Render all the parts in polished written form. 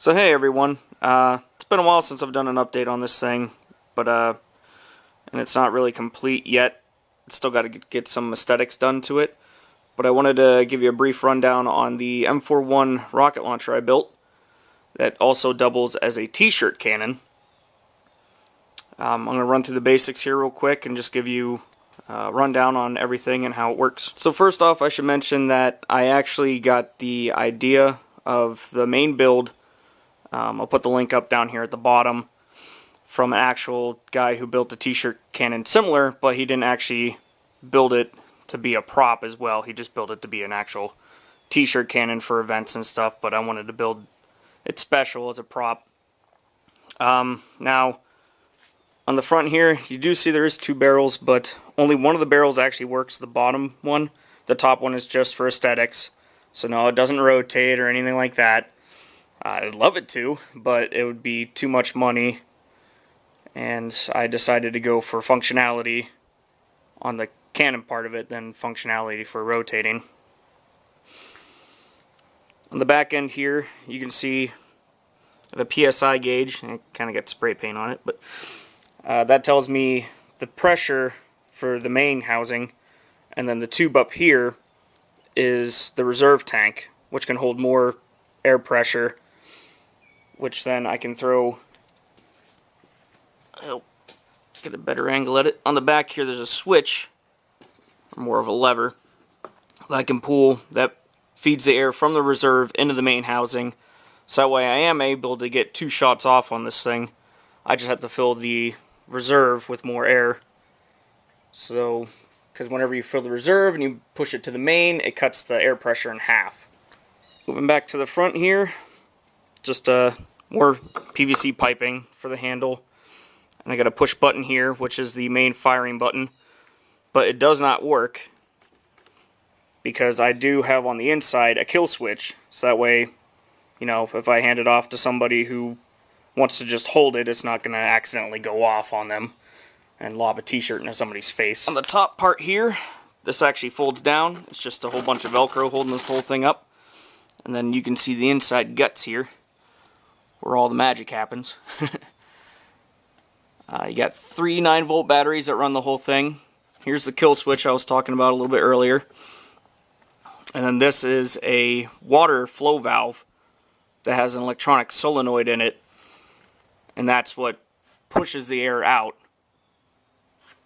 So hey everyone, it's been a while since I've done an update on this thing, but and it's not really complete yet. It's still got to get some aesthetics done to it. But I wanted to give you a brief rundown on the M41 rocket launcher I built that also doubles as a t-shirt cannon. I'm going to run through the basics here real quick and just give you a rundown on everything and how it works. So first off, I should mention that I actually got the idea of the main build. I'll put the link up down here at the bottom from an actual guy who built a t-shirt cannon similar, but he didn't actually build it to be a prop as well. He just built it to be an actual t-shirt cannon for events and stuff, but I wanted to build it special as a prop. Now, on the front here, you do see there is two barrels, but only one of the barrels actually works, the bottom one. The top one is just for aesthetics. So no, it doesn't rotate or anything like that. I'd love it to, but it would be too much money, and I decided to go for functionality on the cannon part of it than functionality for rotating. On the back end here, you can see the PSI gauge, and it kind of got spray paint on it, but that tells me the pressure for the main housing, and then the tube up here is the reserve tank, which can hold more air pressure, which then I can throw, I'll get a better angle at it. On the back here there's a switch, or more of a lever, that I can pull that feeds the air from the reserve into the main housing, so that way I am able to get 2 shots off on this thing. I just have to fill the reserve with more air. So, because whenever you fill the reserve and you push it to the main, it cuts the air pressure in half. Moving back to the front here, just more PVC piping for the handle, and I got a push button here, which is the main firing button, but it does not work because I do have on the inside a kill switch, so that way, you know, if I hand it off to somebody who wants to just hold it, it's not going to accidentally go off on them and lob a t-shirt into somebody's face. On the top part here, this actually folds down. It's just a whole bunch of Velcro holding this whole thing up. And then you can see the inside guts here, where all the magic happens. You got 3 9-volt batteries that run the whole thing. Here's the kill switch I was talking about a little bit earlier. And then this is a water flow valve that has an electronic solenoid in it. And that's what pushes the air out,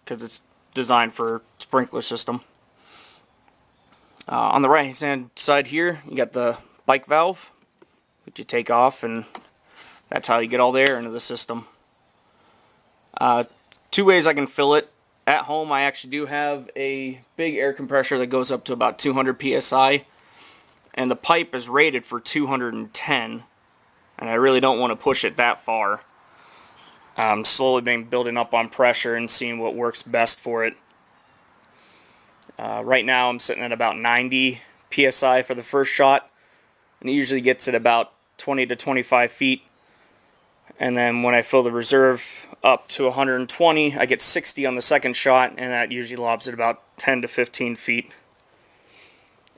because it's designed for sprinkler system. On the right hand side here, you got the bike valve, which you take off, and that's how you get all the air into the system. 2 ways I can fill it. At home, I actually do have a big air compressor that goes up to about 200 psi, and the pipe is rated for 210, and I really don't want to push it that far. I'm slowly been building up on pressure and seeing what works best for it. Right now I'm sitting at about 90 psi for the first shot, and it usually gets at about 20 to 25 feet. And then when I fill the reserve up to 120, I get 60 on the second shot, and that usually lobs at about 10 to 15 feet.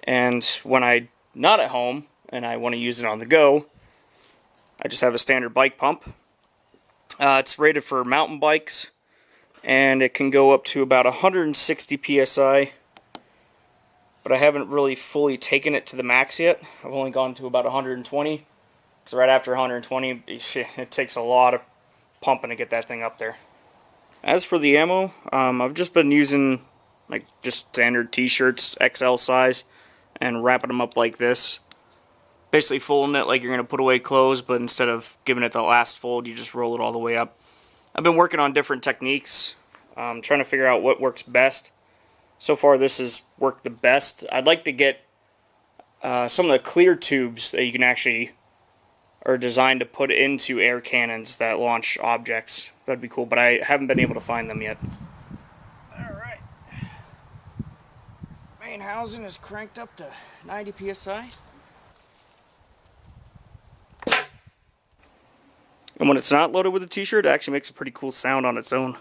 And when I'm not at home and I want to use it on the go, I just have a standard bike pump. It's rated for mountain bikes, and it can go up to about 160 psi, but I haven't really fully taken it to the max yet. I've only gone to about 120, because right after 120, it takes a lot of pumping to get that thing up there. As for the ammo, I've just been using like just standard t-shirts, XL size, and wrapping them up like this. Basically folding it like you're going to put away clothes, but instead of giving it the last fold, you just roll it all the way up. I've been working on different techniques, trying to figure out what works best. So far this has worked the best. I'd like to get some of the clear tubes that you can actually are designed to put into air cannons that launch objects. That'd be cool, but I haven't been able to find them yet. Alright. Main housing is cranked up to 90 psi. And when it's not loaded with a t-shirt, it actually makes a pretty cool sound on its own.